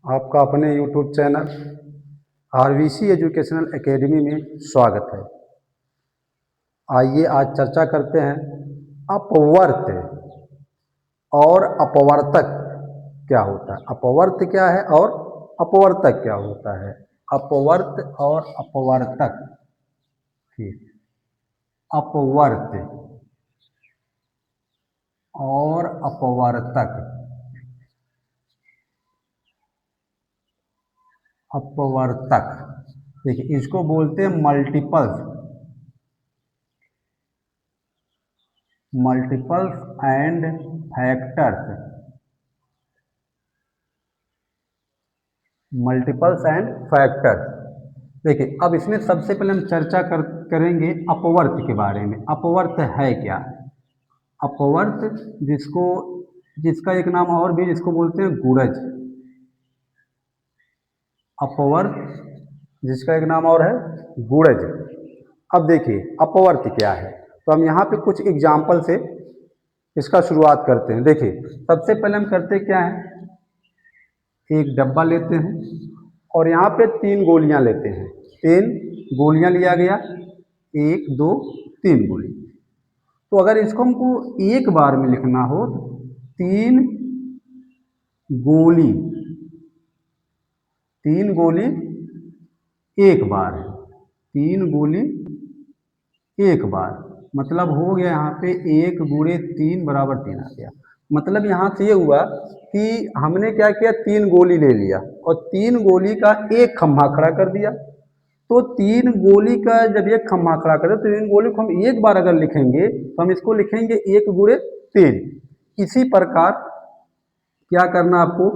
आपका अपने YouTube channel RVC educational academy में स्वागत है। आइए आज चर्चा करते हैं अपवर्त और अपवर्तक क्या होता है। अपवर्त क्या है और अपवर्तक क्या होता है। अपवर्त और अपवर्तक। ठीक, अपवर्त और अपवर्तक। अपवर्तक देखिए, इसको बोलते हैं multiples and factors. Multiples and factors. देखिए, अब इसमें सबसे पहले हम चर्चा करेंगे अपवर्त के बारे में। अपवर्त है क्या? अपवर्त जिसका एक नाम और भी, जिसको बोलते हैं गुणज। अपवर्त जिसका एक नाम और है गुणज। अब देखिए अपवर्त क्या है, तो हम यहाँ पे कुछ एग्जाम्पल से इसका शुरुआत करते हैं। देखिए, सबसे पहले हम करते क्या है, एक डब्बा लेते हैं और यहाँ पे 3 गोलियां लेते हैं। 3 गोलियां लिया गया, 1 2 3 गोली। तो अगर इसको हमको एक बार में लिखना हो तो 3 गोली, 3 गोली एक बार है। 3 गोली एक बार मतलब हो गया यहाँ पे 1 गुणे 3 बराबर 3 आ गया। मतलब यहाँ से ये हुआ कि हमने क्या किया, 3 गोली ले लिया और 3 गोली का एक खम्भा खड़ा कर दिया। तो 3 गोली का जब एक खम्भा खड़ा कर दिया तो 3 गोली को हम एक बार अगर लिखेंगे तो हम इसको लिखेंगे 1 गुणे 3। इसी प्रकार क्या करना आपको,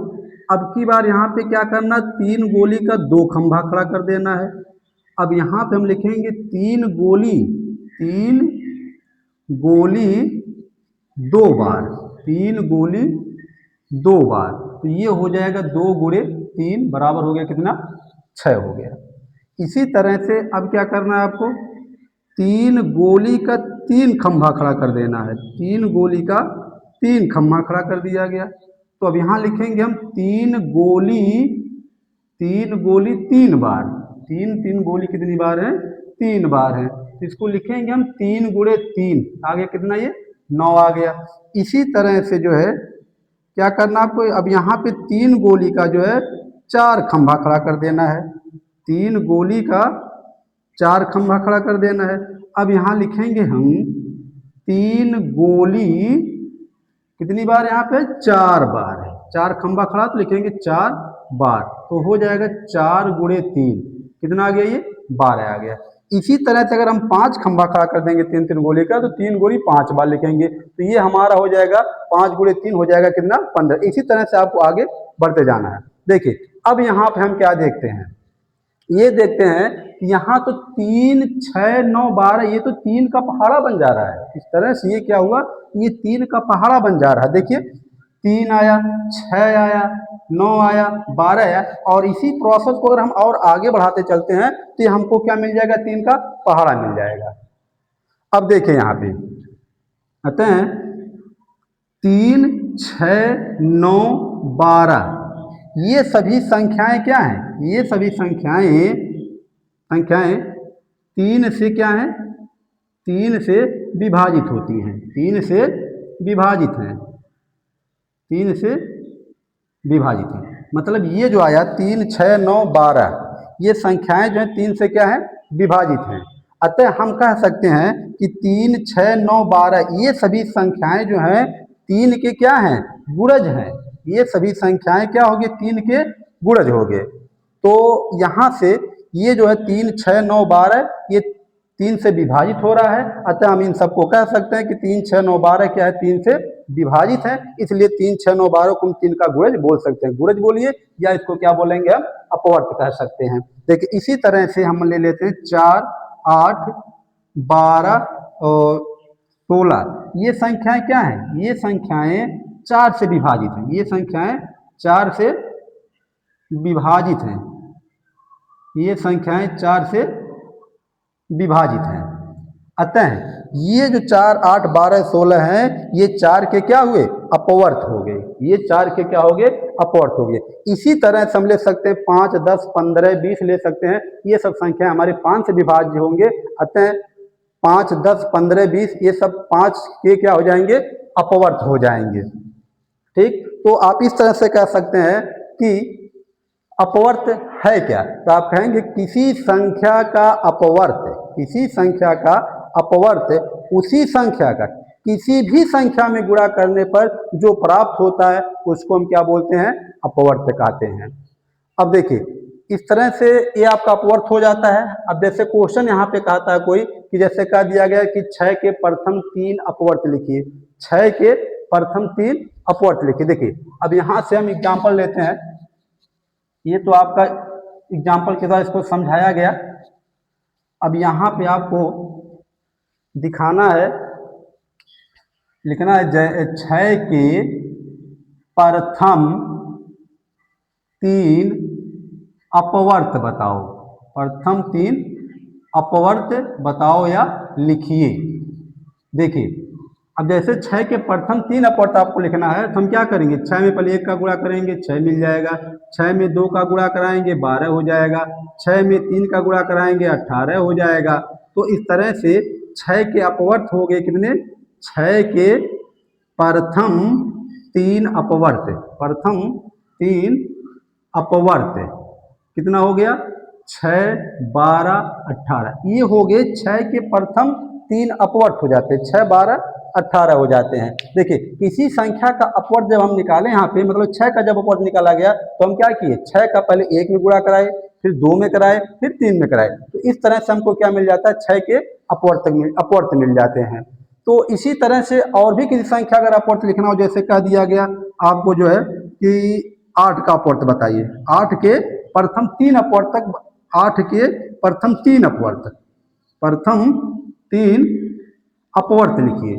अब की बार यहाँ पे क्या करना, 3 गोली का 2 खम्भा खड़ा कर देना है। अब यहाँ पे हम लिखेंगे 3 गोली 2 बार, 3 गोली 2 बार। तो ये हो जाएगा 2 गुणे 3 बराबर हो गया कितना, 6 हो गया। इसी तरह से अब क्या करना है आपको, 3 गोली का 3 खम्भा खड़ा कर देना है। 3 गोली का 3 खम्भा खड़ा कर दिया गया। तो अब यहाँ लिखेंगे हम 3 गोली 3 बार। 3 गोली कितनी बार है, 3 बार है। तो इसको लिखेंगे हम 3 गुणे 3, आ गया कितना, ये 9 आ गया। इसी तरह से जो है क्या करना आपको, अब यहाँ पे 3 गोली का जो है 4 खम्भा खड़ा कर देना है। 3 गोली का 4 खम्भा खड़ा कर देना है। अब यहाँ लिखेंगे हम 3 गोली कितनी बार, यहाँ पे 4 बार है। 4 खम्भा खड़ा तो लिखेंगे 4 बार। तो हो जाएगा 4 गुणे 3, कितना आ गया, ये 12 आ गया। इसी तरह से अगर हम 5 खम्भा खड़ा कर देंगे 3 गोली का, तो 3 गोली 5 बार लिखेंगे। तो ये हमारा हो जाएगा 5 गुणे 3 हो जाएगा कितना, 15। इसी तरह से आपको आगे बढ़ते जाना है। देखिए, अब यहाँ पे हम क्या देखते हैं, ये देखते हैं कि यहाँ तो 3 6 9 12, ये तो 3 का पहाड़ा बन जा रहा है। इस तरह से ये क्या हुआ, ये 3 का पहाड़ा बन जा रहा है। देखिए 3 आया, 6 आया, 9 आया, 12 आया। और इसी प्रोसेस को अगर हम और आगे बढ़ाते चलते हैं तो हमको क्या मिल जाएगा, 3 का पहाड़ा मिल जाएगा। अब देखिए यहाँ पे कहते हैं 3 6 9 12, ये सभी संख्याएं क्या हैं, ये सभी संख्याएं 3 से क्या हैं, 3 से विभाजित होती हैं। 3 से विभाजित हैं, 3 से विभाजित हैं। मतलब ये जो आया 3 6 9 12, ये संख्याएं जो हैं 3 से क्या है, विभाजित हैं। अतः हम कह सकते हैं कि 3 6 9 12 ये सभी संख्याएं जो हैं 3 के क्या हैं, गुणज हैं। ये सभी संख्याएं क्या हो गए, 3 के गुणज हो गए। तो यहाँ से ये जो है 3 6 9 12 ये 3 से विभाजित हो रहा है। अतः हम इन सबको कह सकते हैं कि 3 6 9 12 क्या है, 3 से विभाजित है। इसलिए 3 6 9 12 को हम 3 का गुणज बोल सकते हैं। गुणज बोलिए, या इसको क्या बोलेंगे, हम अपवर्त कह सकते हैं। देखिए इसी तरह से हम ले लेते हैं 4 8 12 और 16, ये संख्याएं क्या हैं, ये संख्याएं 4 से विभाजित हैं। ये संख्याएं 4 से विभाजित हैं, ये संख्याएं 4 से विभाजित हैं। अतः ये जो 4, 8, 12, 16 हैं, ये 4 के क्या हुए? अपवर्त हो गए। ये 4 के क्या हो गए? अपवर्त हो गए। इसी तरह से हम ले सकते हैं 5, 10, 15, 20 ले सकते हैं। ये सब संख्या हमारे 5 से विभाज्य होंगे। अतः 5, 10, 15, 20 ये सब 5 के क्या हो जाएंगे? अपवर्त हो जाएंगे। ठीक, तो आप इस तरह से कह सकते हैं कि अपवर्त है क्या? तो आप कहेंगे किसी संख्या का अपवर्त, किसी संख्या का अपवर्त उसी संख्या का किसी भी संख्या में गुणा करने पर जो प्राप्त होता है उसको हम क्या बोलते हैं? अपवर्त कहते हैं। अब देखिए इस तरह से ये आपका अपवर्त हो जाता है। अब जैसे क्वेश्चन यहाँ पे कहता है कोई कि जैसे कह दिया गया कि 6 के प्रथम 3 अपवर्त लिखिए, 6 के प्रथम 3 अपवर्त लिखिए। देखिए अब यहाँ से हम एग्जाम्पल लेते हैं। ये तो आपका एग्जाम्पल के द्वारा इसको समझाया गया। अब यहाँ पे आपको दिखाना है, लिखना है 6 के प्रथम 3 अपवर्त बताओ। प्रथम 3 अपवर्त बताओ या लिखिए। देखिए अब जैसे 6 के प्रथम 3 अपवर्त आपको लिखना है तो हम क्या करेंगे? 6 में पहले 1 का गुणा करेंगे, 6 मिल जाएगा। 6 में 2 का गुणा कराएंगे, 12 हो जाएगा। 6 में 3 का गुणा कराएंगे, 18 हो जाएगा। तो इस तरह से 6 के अपवर्त हो गए कितने? 6 के प्रथम 3 अपवर्त, प्रथम 3 अपवर्त कितना हो गया? 6, 12, 18 ये हो गए 6 के प्रथम 3 अपवर्त हो जाते हैं। 6, 12, 18 हो जाते हैं। देखिए किसी संख्या का अपवर्त जब हम निकालें यहाँ पे, मतलब 6 का जब अपवर्त निकाला गया तो हम क्या किए? 6 का पहले 1 में गुणा कराए, फिर 2 में कराए, फिर 3 में कराए। तो इस तरह से हमको क्या मिल जाता है? 6 के अपवर्त मिल जाते हैं। तो इसी तरह से और भी किसी संख्या अगर अपवर्त लिखना हो, जैसे कह दिया गया आपको जो है कि 8 का अपवर्त बताइए। 8 के प्रथम 3 अपवर्त तक, 8 के प्रथम 3 अपवर्त, प्रथम 3 अपवर्त लिखिए।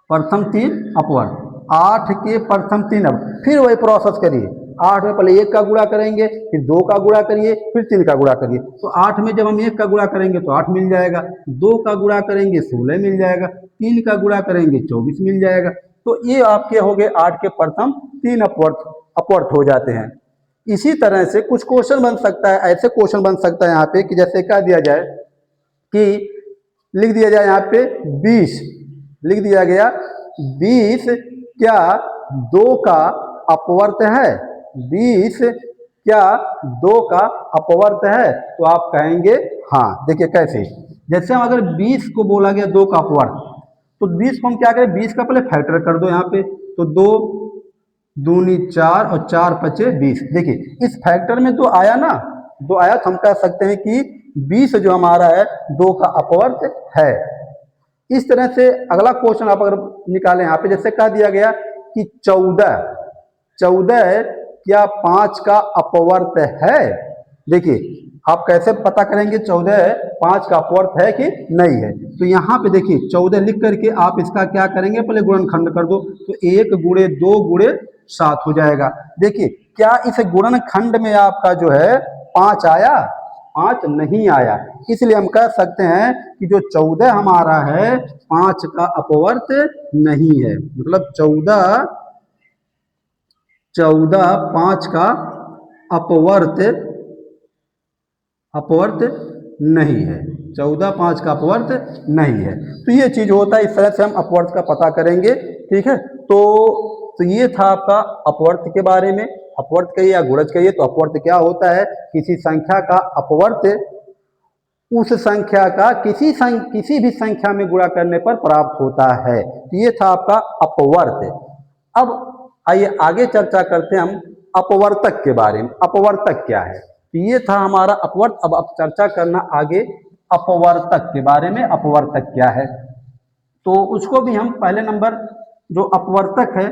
प्रथम 3 अपवर्त, 8 के प्रथम 3 अपवर्त। फिर वही प्रोसेस करिए। 8 में पहले 1 का गुणा करेंगे, फिर 2 का गुणा करिए, फिर 3 का गुणा करिए। तो 8 में जब हम 1 का गुणा करेंगे तो 8 मिल जाएगा, 2 का गुणा करेंगे 16 मिल जाएगा, 3 का गुणा करेंगे 24 मिल जाएगा। तो ये आपके हो गए 8 के प्रथम 3 अपवर्त हो जाते हैं। इसी तरह से कुछ क्वेश्चन बन सकता है, ऐसे क्वेश्चन बन सकता है यहाँ पे कि जैसे कह दिया जाए कि लिख दिया जाए यहाँ पे 20, लिख दिया गया 20 क्या 2 का अपवर्त है? 20 क्या 2 का अपवर्त है? तो आप कहेंगे हाँ। देखिए कैसे, जैसे हम अगर 20 को बोला गया 2 का अपवर्त, तो 20 को हम क्या करें? 20 का पहले फैक्टर कर दो यहाँ पे, तो 2 दूनी 4 और 4 पचे 20। देखिए इस फैक्टर में 2 आया ना, 2 आया तो हम कह सकते हैं कि 20 जो हमारा है 2 का अपवर्त है। इस तरह से अगला क्वेश्चन आप अगर निकालें यहाँ पे, जैसे कह दिया गया कि 14 क्या 5 का अपवर्त है? देखिए आप कैसे पता करेंगे 14 5 का अपवर्त है कि नहीं है? तो यहाँ पे देखिए 14 लिख करके आप इसका क्या करेंगे? पहले गुणनखंड कर दो, तो 1 गुणे 2 गुणे 7 हो जाएगा। देखिए क्या इस गुणनखंड में आपका जो है 5 आया? 5 नहीं आया। इसलिए हम कह सकते हैं कि जो 14 हमारा है 5 का अपवर्त नहीं है। मतलब 14 5 का अपवर्त नहीं है। 14 5 का अपवर्त नहीं है। तो ये चीज होता है, इस तरह से हम अपवर्त का पता करेंगे। ठीक है, तो ये था आपका अपवर्त के बारे में। अपवर्त कहिए या गुणज कहिए, तो अपवर्त क्या होता है? किसी संख्या का अपवर्त उस संख्या का किसी भी संख्या में गुणा करने पर प्राप्त होता है। तो ये था आपका अपवर्त। अब आइए आगे चर्चा करते हैं हम अपवर्तक के बारे में। अपवर्तक क्या है? तो ये था हमारा अपवर्त। अब चर्चा करना आगे अपवर्तक के बारे में। अपवर्तक क्या है तो उसको भी हम पहले नंबर जो अपवर्तक है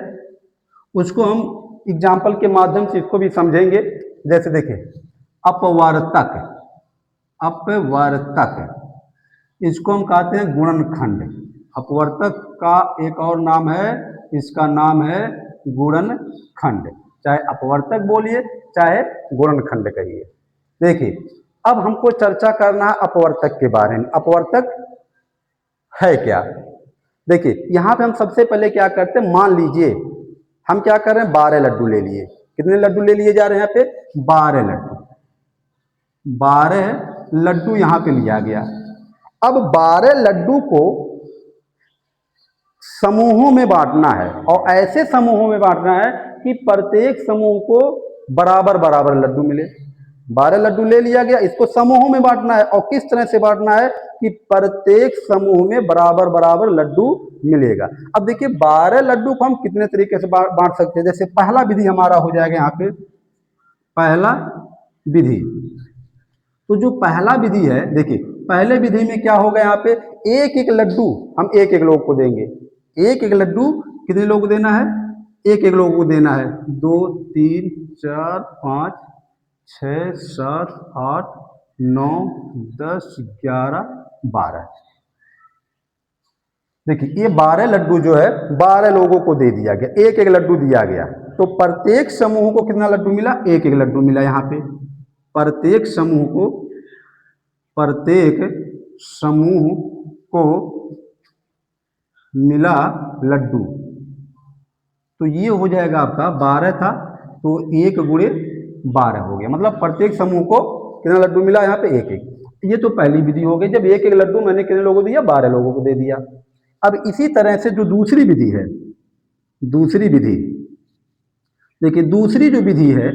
उसको हम एग्जाम्पल के माध्यम से इसको भी समझेंगे। जैसे देखिए अपवर्तक, इसको हम कहते हैं गुणनखंड। अपवर्तक का एक और नाम है, इसका नाम है गुणनखंड। चाहे अपवर्तक बोलिए चाहे गुणनखंड कहिए। देखिए अब हमको चर्चा करना है अपवर्तक के बारे में। अपवर्तक है क्या। देखिए यहाँ पे हम सबसे पहले क्या करते हैं, मान लीजिए हम क्या कर रहे हैं, 12 लड्डू ले लिए। कितने लड्डू ले लिए जा रहे हैं यहाँ पे, 12 लड्डू। 12 लड्डू यहाँ पे लिया गया। अब 12 लड्डू को समूहों में बांटना है, और ऐसे समूहों में बांटना है कि प्रत्येक समूह को बराबर बराबर लड्डू मिले। 12 लड्डू ले लिया गया, इसको समूहों में बांटना है, और किस तरह से बांटना है कि प्रत्येक समूह में बराबर बराबर लड्डू मिलेगा। अब देखिए 12 लड्डू को हम कितने तरीके से बांट सकते हैं। जैसे पहला विधि हमारा हो जाएगा यहाँ पे, पहला विधि। तो जो पहला विधि है, देखिए पहले विधि में क्या होगा, यहाँ पे एक एक लड्डू हम एक एक लोग को देंगे। एक एक लड्डू कितने लोगों को देना है, एक एक लोगों को देना है। 2 3 4 5 6 7 8 9 10 11 12। देखिए ये 12 लड्डू जो है 12 लोगों को दे दिया गया, एक एक लड्डू दिया गया। तो प्रत्येक समूह को कितना लड्डू मिला, एक एक लड्डू मिला। यहाँ पे प्रत्येक समूह को, प्रत्येक समूह को मिला लड्डू। तो ये हो जाएगा आपका 12 था, तो 1 गुणे 12 हो गया। मतलब प्रत्येक समूह को कितना लड्डू मिला, यहाँ पे एक एक। ये तो पहली विधि हो गई, जब एक एक लड्डू मैंने कितने लोगों को दिया, 12 लोगों को दे दिया। अब इसी तरह से जो दूसरी विधि है, दूसरी विधि, देखिए दूसरी जो विधि है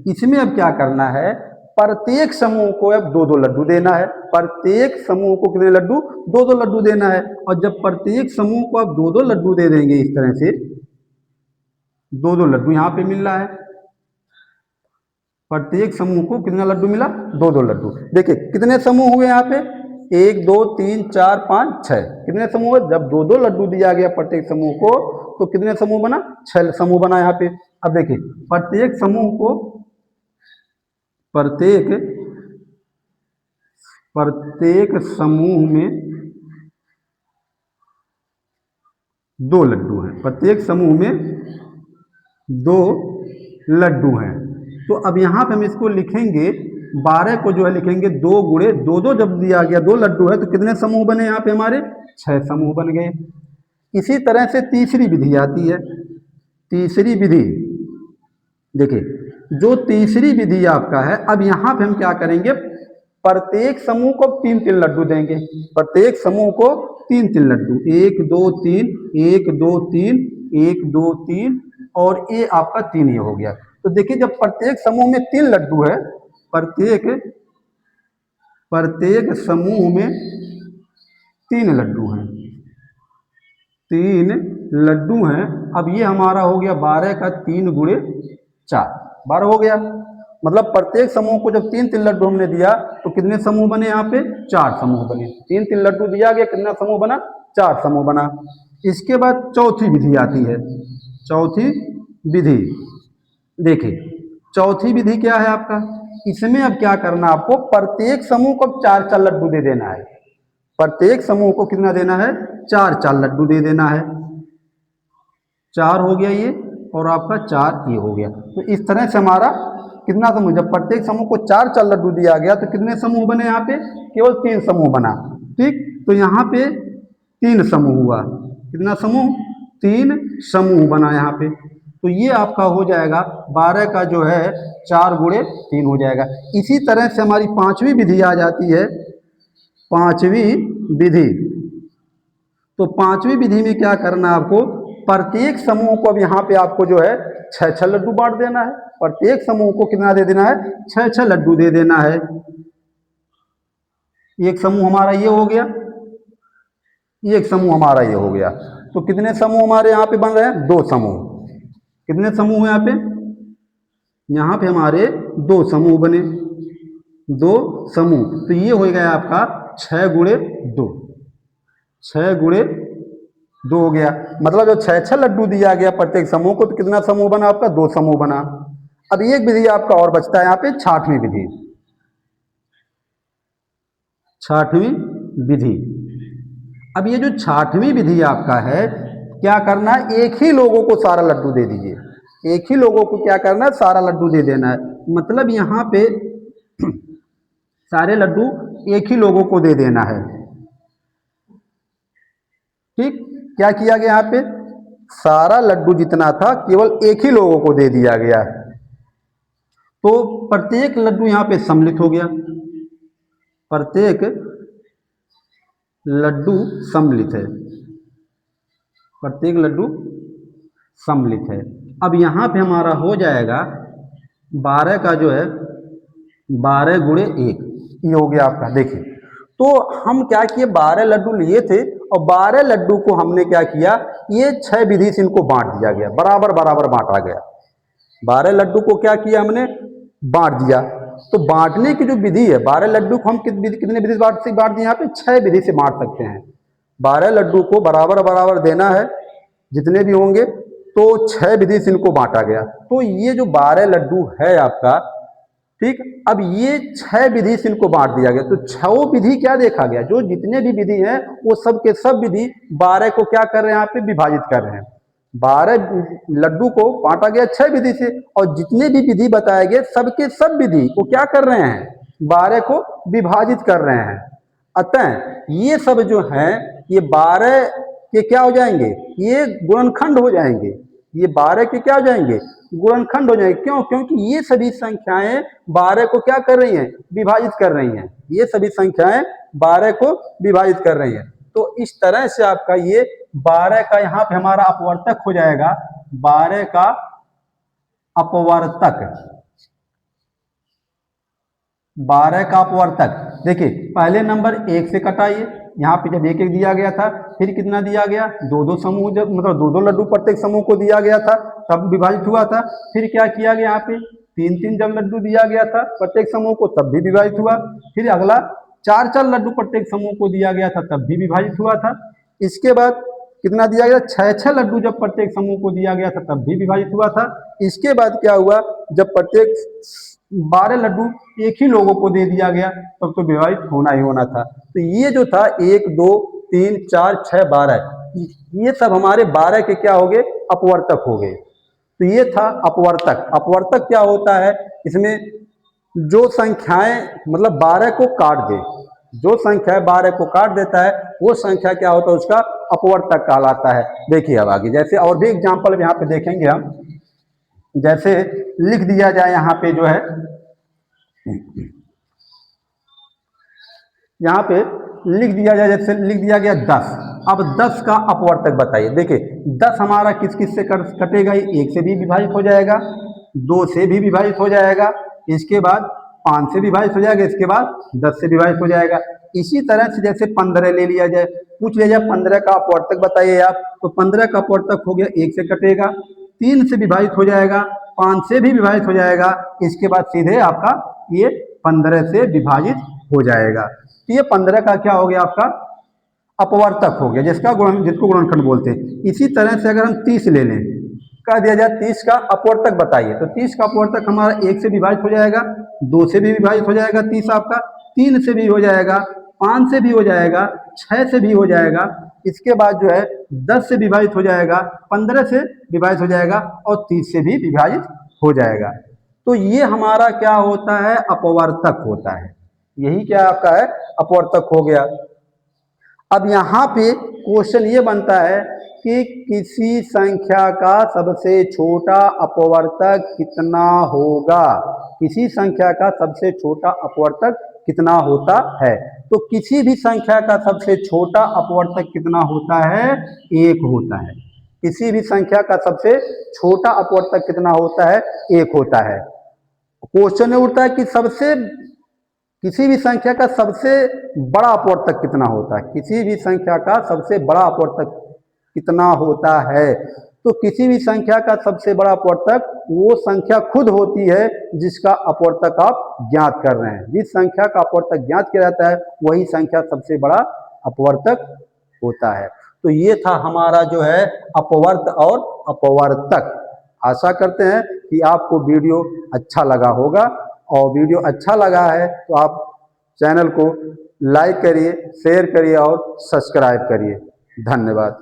इसमें अब क्या करना है, प्रत्येक समूह को अब 2-2 लड्डू देना है। प्रत्येक समूह को कितने लड्डू, 2-2 लड्डू देना है। और जब प्रत्येक समूह को आप 2-2 लड्डू दे देंगे, इस तरह से 2-2 लड्डू यहाँ पे मिल रहा है। प्रत्येक समूह को कितना लड्डू मिला, 2-2 लड्डू। देखिए कितने समूह हुए यहाँ पे, 1 2 3 4 5 6। कितने समूह हुए, जब 2-2 लड्डू दिया गया प्रत्येक समूह को, तो कितने समूह बना, 6 समूह बना यहाँ पे। अब देखिए प्रत्येक समूह को, प्रत्येक समूह में 2 लड्डू हैं। प्रत्येक समूह में 2 लड्डू हैं। तो अब यहाँ पे हम इसको लिखेंगे, 12 को जो है लिखेंगे 2 गुणे 2-2। जब दिया गया 2 लड्डू है, तो कितने समूह बने यहाँ पे हमारे, 6 समूह बन गए। इसी तरह से तीसरी विधि आती है। तीसरी विधि, देखिए जो तीसरी विधि आपका है, अब यहाँ पे हम क्या करेंगे, प्रत्येक समूह को 3-3 लड्डू देंगे। प्रत्येक समूह को 3-3 लड्डू, 1 2 3 1 2 3 1 2 3, और ये आपका 3 ये हो गया। तो देखिए जब प्रत्येक समूह में 3 लड्डू है, प्रत्येक समूह में 3 लड्डू हैं, 3 लड्डू हैं। अब ये हमारा हो गया 12 का 3 गुणे 4, 12 हो गया। मतलब प्रत्येक समूह को जब 3-3 लड्डू हमने दिया, तो कितने समूह बने यहाँ पे, 4 समूह बने। 3-3 लड्डू दिया गया, कितना समूह बना, 4 समूह बना। इसके बाद चौथी विधि आती है। चौथी विधि, देखिए चौथी विधि क्या है आपका, इसमें अब क्या करना, आपको प्रत्येक समूह को 4-4 लड्डू दे देना है। प्रत्येक समूह को कितना देना है, 4-4 लड्डू दे देना है। 4 हो गया ये, और आपका 4 ये हो गया। तो इस तरह से हमारा कितना समूह, जब प्रत्येक समूह को 4-4 लड्डू दिया गया, तो कितने समूह बने यहाँ पे, केवल 3 समूह बना। ठीक, तो यहाँ पे 3 समूह हुआ। कितना समूह, 3 समूह बना यहाँ पे। तो ये आपका हो जाएगा 12 का जो है 4 गुणे 3 हो जाएगा। इसी तरह से हमारी पांचवी विधि आ जाती है, पांचवी विधि। तो पांचवी विधि में क्या करना है आपको, प्रत्येक समूह को अब यहाँ पे आपको जो है 6-6 लड्डू बांट देना है। प्रत्येक समूह को कितना दे देना है, 6-6 लड्डू दे देना है। एक समूह हमारा ये हो गया, एक समूह हमारा ये हो गया। तो कितने समूह हमारे यहाँ पे बन रहे हैं, 2 समूह। कितने समूह यहाँ पे, यहाँ पे हमारे 2 समूह बने, 2 समूह। तो ये हो गया आपका 6 गुणे 2, 6 गुणे 2 हो गया। मतलब जो 6-6 लड्डू दिया गया प्रत्येक समूह को, तो कितना समूह बना आपका, 2 समूह बना। अब एक विधि आपका और बचता है यहाँ पे, छठवीं विधि। छठवीं विधि, अब ये जो छठवीं विधि आपका है, क्या करना है, एक ही लोगों को सारा लड्डू दे दीजिए। एक ही लोगों को क्या करना है, सारा लड्डू दे देना है। मतलब यहाँ पे सारे लड्डू एक ही लोगों को दे देना है। ठीक, क्या किया गया यहाँ पे, सारा लड्डू जितना था केवल एक ही लोगों को दे दिया गया, तो प्रत्येक लड्डू यहाँ पे सम्मिलित हो गया, प्रत्येक लड्डू सम्मिलित है, प्रत्येक लड्डू सम्मिलित है। अब यहाँ पे हमारा हो जाएगा 12 का जो है 12 गुणे 1, ये हो गया आपका। देखिए तो हम क्या किए, 12 लड्डू लिए थे और 12 लड्डू को हमने क्या किया, ये 6 विधि से इनको बांट दिया गया, बराबर बराबर बांटा गया। 12 लड्डू को क्या किया हमने, बांट दिया। तो बांटने की जो विधि है, 12 लड्डू को हम कितने विधि से बांट दिए, यहाँ पे 6 विधि से बांट सकते हैं। 12 लड्डू को बराबर बराबर देना है, जितने भी होंगे, तो 6 विधि से इनको बांटा गया। तो ये जो 12 लड्डू है आपका, ठीक, अब ये 6 विधि से इनको बांट दिया गया। तो 6 विधि क्या देखा गया, जो जितने भी विधि हैं वो सब के सब विधि 12 को क्या कर रहे हैं, यहाँ पे विभाजित कर रहे हैं। 12 लड्डू को बांटा गया 6 विधि से, और जितने भी विधि बताए गए सबके सब विधि को क्या कर रहे हैं, 12 को विभाजित कर रहे हैं। अतः ये सब जो हैं ये 12 के क्या हो जाएंगे, ये गुणनखंड हो जाएंगे। ये 12 के क्या हो जाएंगे, गुणनखंड हो जाएंगे। क्यों, क्योंकि ये सभी संख्याएं 12 को क्या कर रही हैं, विभाजित कर रही हैं। ये सभी संख्याएं 12 को विभाजित कर रही हैं। तो इस तरह से आपका ये 12 का यहाँ पे हमारा अपवर्तक हो जाएगा, 12 का अपवर्तक, 12 का अपवर्तक। देखिए पहले नंबर 1 से कटाइए, यहाँ पे जब 1 1 दिया गया था, फिर कितना दिया गया, 2 2 समूह, जब मतलब 2 2 लड्डू प्रत्येक समूह को दिया गया था तब विभाजित हुआ था। फिर क्या किया गया, यहाँ पे 3 3 जब लड्डू दिया गया था प्रत्येक समूह को तब भी विभाजित हुआ। फिर अगला 4 4 लड्डू प्रत्येक समूह को दिया गया था तब भी विभाजित हुआ था। इसके बाद कितना दिया गया, 6 6 लड्डू जब प्रत्येक समूह को दिया गया था तब भी विभाजित हुआ था। इसके बाद क्या हुआ, जब प्रत्येक 12 लड्डू एक ही लोगों को दे दिया गया तब तो विभाजित होना ही होना था। तो ये जो था 1 2 3 4 6 12, ये सब हमारे 12 के क्या हो गए, अपवर्तक हो गए। तो ये था अपवर्तक। अपवर्तक क्या होता है, इसमें जो संख्याएं मतलब 12 को काट दे, जो संख्या 12 को काट देता है वो संख्या क्या होता है, उसका अपवर्तक कहलाता है। देखिए अब आगे जैसे और भी एग्जाम्पल यहाँ पे देखेंगे हम, जैसे लिख दिया जाए यहाँ पे जो है, यहाँ पे लिख दिया जाए, जैसे लिख दिया गया 10। अब 10 का अपवर्तक बताइए। देखिए 10 हमारा किस किस से कटेगा, 1 से भी विभाजित हो जाएगा, 2 से भी विभाजित हो जाएगा, इसके बाद 5 से विभाजित हो जाएगा, इसके बाद 10 से विभाजित हो जाएगा। इसी तरह से जैसे 15 ले लिया जाए, पूछ लिया जाए 15 का अपवर्तक बताइए आप, तो 15 का अपवर्तक हो गया 1 से कटेगा, 3 से विभाजित हो जाएगा, 5 से भी विभाजित हो जाएगा, इसके बाद सीधे आपका ये 15 से विभाजित हो जाएगा। तो ये 15 का क्या हो गया, आपका अपवर्तक हो गया, जिसको गुणनखंड बोलते हैं। इसी तरह से अगर हम 30 ले लें, कह दिया जाए 30 का अपवर्तक बताइए, तो 30 का अपवर्तक हमारा 1 से विभाजित हो जाएगा, 2 से भी विभाजित हो जाएगा 30 आपका, 3 से भी हो जाएगा, 5 से भी हो जाएगा, 6 से भी हो जाएगा, इसके बाद जो है 10 से विभाजित हो जाएगा, 15 से विभाजित हो जाएगा और 30 से भी विभाजित हो जाएगा। तो ये हमारा क्या होता है, अपवर्तक होता है। यही क्या आपका है, अपवर्तक हो गया। अब यहाँ पे क्वेश्चन ये बनता है कि किसी संख्या का सबसे छोटा अपवर्तक कितना होगा, किसी संख्या का सबसे छोटा अपवर्तक कितना होता है। तो किसी भी संख्या का सबसे छोटा अपवर्तक कितना होता है, 1 होता है। किसी भी संख्या का सबसे छोटा अपवर्तक कितना होता है, 1 होता है। क्वेश्चन ये उठता है कि किसी भी संख्या का सबसे बड़ा अपवर्तक कितना होता है, किसी भी संख्या का सबसे बड़ा अपवर्तक कितना होता है। तो किसी भी संख्या का सबसे बड़ा अपवर्तक वो संख्या खुद होती है जिसका अपवर्तक आप ज्ञात कर रहे हैं। जिस संख्या का अपवर्तक ज्ञात किया जाता है वही संख्या सबसे बड़ा अपवर्तक होता है। तो ये था हमारा जो है अपवर्त और अपवर्तक। आशा करते हैं कि आपको वीडियो अच्छा लगा होगा, और वीडियो अच्छा लगा है तो आप चैनल को लाइक करिए, शेयर करिए और सब्सक्राइब करिए। धन्यवाद।